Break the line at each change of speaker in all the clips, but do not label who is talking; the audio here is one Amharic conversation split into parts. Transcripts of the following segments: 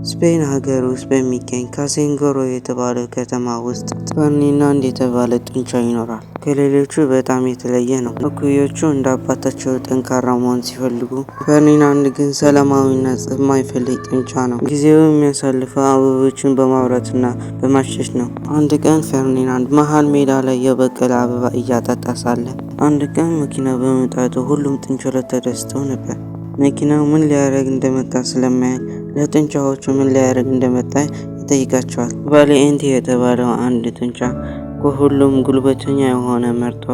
ስፔን ሀገር ውስጥ በሚገኝ ካሴንጎሮ የተባለ ከተማ ውስጥ ፈርዲናንድ የተባለ ጡንቻ ይኖራል። ከሌሎቹ በጣም የተለየ ነው። እኩዮቹ እንደ አባታቸው ጠንካራ መሆን ሲፈልጉ፣ ፈርዲናንድ ግን ሰላማዊና ጸብ የማይፈልግ ጡንቻ ነው። ጊዜው የሚያሳልፈው አበቦችን በማብራትና በማሸሽ ነው። አንድ ቀን ፈርዲናንድ መሃል ሜዳ ላይ የበቀለ አበባ እያጠጣ ሳለ አንድ ቀን መኪና በመምጣቱ ሁሉም ጡንቻዎች ተደስተው ነበር። መኪናው ምን ሊያደርግ እንደመጣ ስለማያውቅ ለጡንቻዎቹ ምን ሊያደርግ እንደመጣ ይጠይቃቸዋል። ቫሌንቴ የተባለው አንድ ጡንቻ ከሁሉም ጉልበተኛ የሆነ መርጦ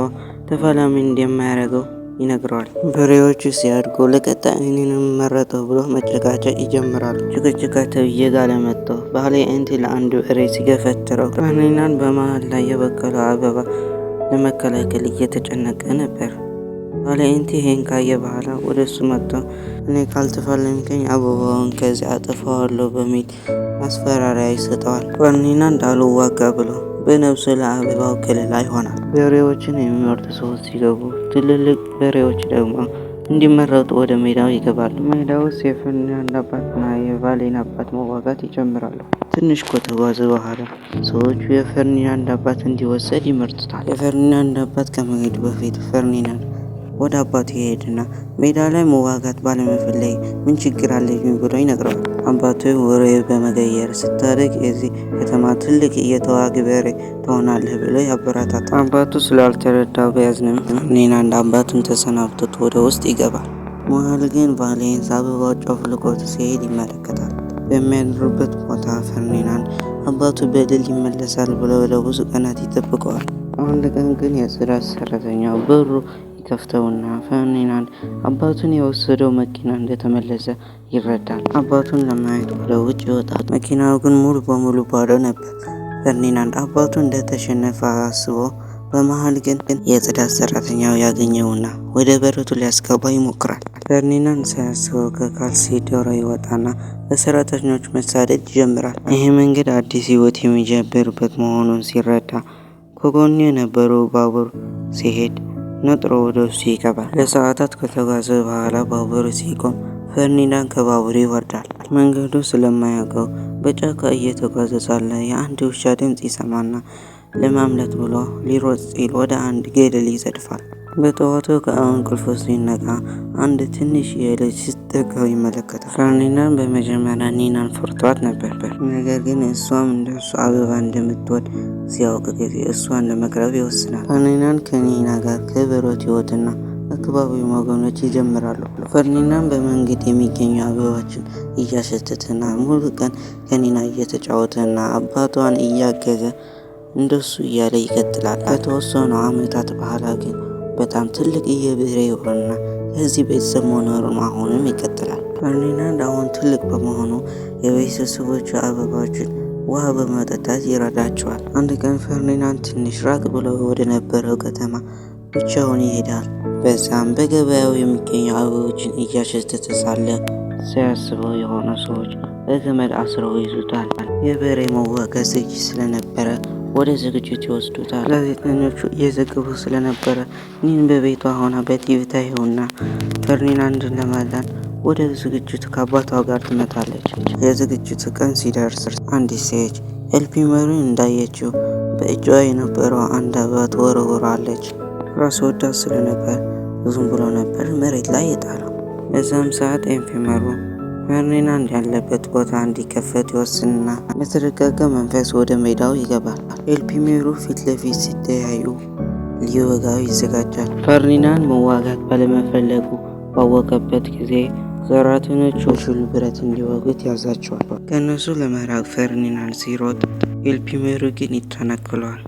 ተፋላሚ እንደማያደርገው ይነግረዋል። በሬዎቹ ሲያድጉ ለቀጣይ እኔን መረጠው ብሎ መጨቃጨቅ ይጀምራሉ። ጭቅጭቃቸው እየጋለ መጥቶ ቫሌንቴ ለአንዱ በሬ ሲገፈትረው ፈርዲናንድ በመሃል ላይ የበቀለው አበባ ለመከላከል እየተጨነቀ ነበር። ቫሌንቴ ይሄን ካየ በኋላ ወደ እሱ መጥቶ እኔ ካልተፋለምከኝ አበባውን ከዚህ አጠፋዋለሁ በሚል ማስፈራሪያ ይሰጠዋል። ፈርዲናንድ አልዋጋ ብሎ በነፍሱ ለአበባው ከለላ ይሆናል። በሬዎችን የሚመርጡ ሰዎች ሲገቡ፣ ትልልቅ በሬዎች ደግሞ እንዲመረጡ ወደ ሜዳው ይገባሉ። ሜዳው ውስጥ የፈርዲናንድ አባትና የቫሌን አባት መዋጋት ይጀምራሉ። ትንሽ ከተጓዙ በኋላ ሰዎቹ የፈርዲናንድ አባት እንዲወሰድ ይመርጡታል። የፈርዲናንድ አባት ከመሄዱ በፊት ፈርዲናንድ ወደ አባቱ ይሄድና ሜዳ ላይ መዋጋት ባለመፈለግ ምን ችግር አለብኝ ብሎ ይነግረዋል። አባቱ ወሬ በመቀየር ስታድግ የዚህ ከተማ ትልቅ የተዋጊ በሬ ትሆናለህ ብሎ ያበረታታል። አባቱ ስላልተረዳው ቢያዝንም ፈርዲናንድ አባቱን ተሰናብቶት ወደ ውስጥ ይገባል። መሃል ግን ቫሌንስ አበባው ጨፍልቆት ሲሄድ ይመለከታል። በሚያድሩበት ቦታ ፈርዲናንድ አባቱ በድል ይመለሳል ብሎ ለብዙ ቀናት ይጠብቀዋል። አንድ ቀን ግን የጽዳት ሰራተኛው በሩ ይከፍተውና ፈርዲናንድ አባቱን የወሰደው መኪና እንደተመለሰ ይረዳል። አባቱን ለማየት ወደ ውጭ ይወጣል። መኪናው ግን ሙሉ በሙሉ ባዶ ነበር። ፈርዲናንድ አባቱ እንደተሸነፈ አስቦ በመሃል ግን የጽዳት ሰራተኛው ያገኘውና ወደ በረቱ ሊያስገባ ይሞክራል። ፈርዲናንድ ሳያስበው ከካልሲ ዶሮ ይወጣና በሰራተኞች መሳደድ ይጀምራል። ይህ መንገድ አዲስ ህይወት የሚጀምርበት መሆኑን ሲረዳ ከጎኑ የነበረው ባቡር ሲሄድ ነጥሮ ወደ እሱ ይገባል። ለሰዓታት ከተጓዘ በኋላ ባቡሩ ሲቆም ፈርዲናንድ ከባቡሩ ይወርዳል። መንገዱ ስለማያውቀው በጫካ እየተጓዘ ሳለ የአንድ ውሻ ድምፅ ይሰማና ለማምለጥ ብሎ ሊሮጥ ሲል ወደ አንድ ገደል ይዘድፋል። በጠዋቱ ከእንቅልፉ ሲነቃ አንድ ትንሽ ልጅ ስትጠጋው ይመለከታል። ፈርዲናንድ በመጀመሪያ ኒናን ፈርቷት ነበር። ነገር ግን እሷም እንደሱ አበባ እንደምትወድ ሲያውቅ ጊዜ እሷን ለመቅረብ ይወስናል። ፈርዲናንድ ከኒና ጋር ከበረቱ ይወጣና አካባቢው መጎብኘት ይጀምራሉ። ፈርዲናንድ በመንገድ የሚገኙ አበባዎችን እያሸተተና ሙሉ ቀን ከኒና እየተጫወተና አባቷን እያገዘ እንደሱ እያለ ይቀጥላል። ከተወሰኑ ዓመታት በኋላ ግን በጣም ትልቅ የበሬ ይሆንና የዚህ ቤተሰብ መኖሩን አሁንም ይቀጥላል። ፈርዲናንድ አሁን ትልቅ በመሆኑ የቤተሰቦቹ አበባዎችን ውሃ በመጠጣት ይረዳቸዋል። አንድ ቀን ፈርዲናንድ ትንሽ ራቅ ብሎ ወደ ነበረው ከተማ ብቻውን ይሄዳል። በዛም በገበያው የሚገኙ አበቦችን እያሸተተ ሳለ ሳያስበው የሆኑ ሰዎች በገመድ አስረው ይዙታል። የበሬ መዋጋት ዝግጅት ስለነበረ ወደ ዝግጅት ይወስዱታል። ጋዜጠኞቹ እየዘገቡ ስለነበረ ኒን በቤቷ ሆና በቲቪ ታየውና ፈርዲናንድን ለማዳን ወደ ዝግጅቱ ከአባቷ ጋር ትመጣለች። የዝግጅቱ ቀን ሲደርስ አንዲት ሴት ኤልፒመሩን እንዳየችው በእጇ የነበረው አንድ አበባ ትወረውራለች። ራስ ወዳድ ስለነበር ዝም ብሎ ነበር መሬት ላይ የጣለው። በዛም ሰዓት ኤልፒመሩ ፈርዲናንድ ያለበት ቦታ እንዲከፈት ይወስንና በተረጋጋ መንፈስ ወደ ሜዳው ይገባል። ኤልፒሜሩ ፊት ለፊት ሲተያዩ ሊወጋው ይዘጋጃል። ፈርዲናንድ መዋጋት ባለመፈለጉ ባወቀበት ጊዜ ሰራተኞቹ ሹል ብረት እንዲወጉት ያዛቸዋል። ከእነሱ ለመራቅ ፈርዲናንድ ሲሮጥ ኤልፒሜሩ ግን ይተናክለዋል።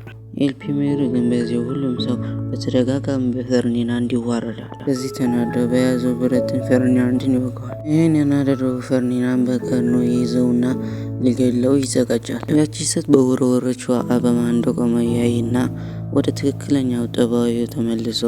ኤልፒሜሩ ግን በዚህ ሁሉም ሰው በተደጋጋሚ በፈርዲናንድ ይዋረዳል። በዚህ ተናዶ በያዘው ብረትን ፈርዲናንድን ይወጋዋል። ይህን ያናደደው ፈርዲናንድ በቀድሞ ይይዘውና ሊገድለው ይዘጋጃል። ያቺ ሴት በወረወረችው አበባ እንደቆመ ያይና ወደ ትክክለኛው ጠባዩ ተመልሶ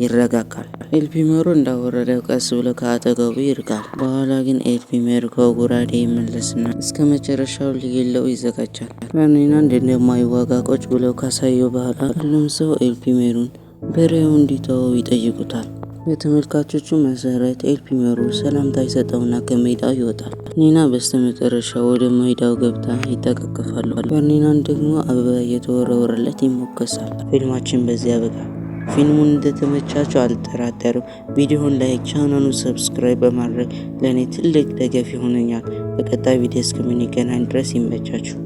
ይረጋጋል። ኤልፒሜሩ እንዳወረደው ቀስ ብሎ ከአጠገቡ ይርቃል። በኋላ ግን ኤልፒሜሩ ከጉራዴ ይመለስና እስከ መጨረሻው ሊገድለው ይዘጋጃል። ፈርዲናንድ እንደማይዋጋ ቁጭ ብለው ካሳየው በኋላ ሁሉም ሰው ኤልፒሜሩን በሬው እንዲተወው ይጠይቁታል። በተመልካቾቹ መሰረት ኤልፒመሩ ሰላምታ ይሰጠውና ከሜዳው ይወጣል። ኒና በስተመጨረሻ ወደ ሜዳው ገብታ ይተቃቀፋሉ። ፈርዲናንድ ደግሞ አበባ እየተወረወረለት ይሞገሳል። ፊልማችን በዚህ ያበቃል። ፊልሙን እንደተመቻቸው አልጠራጠርም። ቪዲዮውን ላይክ፣ ቻናሉን ሰብስክራይብ በማድረግ ለእኔ ትልቅ ደገፍ ይሆነኛል። በቀጣይ ቪዲዮ እስከምንገናኝ ድረስ ይመቻችሁ።